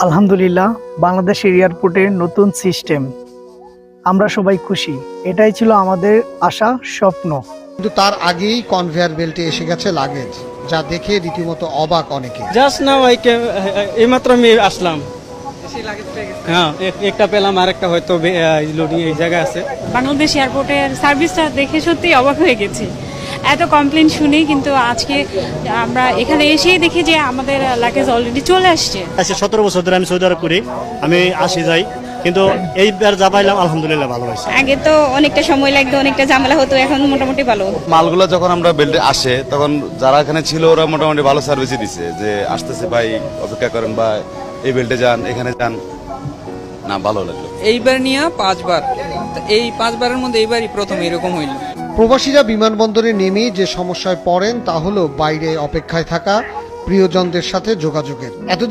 আলহামদুলিল্লাহ, বাংলাদেশের এয়ারপোর্টে নতুন সিস্টেম, আমরা সবাই খুশি। এটাই ছিল আমাদের আশা, স্বপ্ন। কিন্তু তার আগেই কনভেয়ার বেল্টে এসে গেছে লাগেজ, যা দেখে রীতিমতো অবাক অনেকে। জাস্ট নাও এইমাত্র আমি আসলাম। হ্যাঁ, একটা পেলাম, আর একটা হয়তো লোডিং এই জায়গায় আছে। বাংলাদেশ এয়ারপোর্টের সার্ভিসটা দেখে সত্যি অবাক হয়ে গেছি। এত কমপ্লেন শুনি, কিন্তু আজকে আমরা এখানে এসেই দেখি যে আমাদের লাগেজ অলরেডি চলে আসছে। 17 বছর ধরে আমি সৌদি আরব করি, আমি আসি যাই, কিন্তু এইবার যা পাইলাম আলহামদুলিল্লাহ ভালো হয়েছে। আগে তো অনেকটা সময় লাগতো, অনেকটা ঝামেলা হতো, এখন মোটামুটি ভালো। মালগুলো যখন আমরা বেল্টে আসে তখন যারা এখানে ছিল ওরা মোটামুটি ভালো সার্ভিসই দিছে, যে আসতেছে ভাই অপেক্ষা করেন বা এই বেল্টে যান, এখানে যান, না ভালো লাগলো। এইবার নিয়ে 5 বার, এই 5 বারের মধ্যে এইবারই প্রথম এরকম হইল। প্রবাসীরা বিমানবন্দরে নেমেই যে সমস্যায় পড়েন তা হলো বাইরে অপেক্ষায় থাকা প্রিয়জনদের সাথে যোগাযোগের।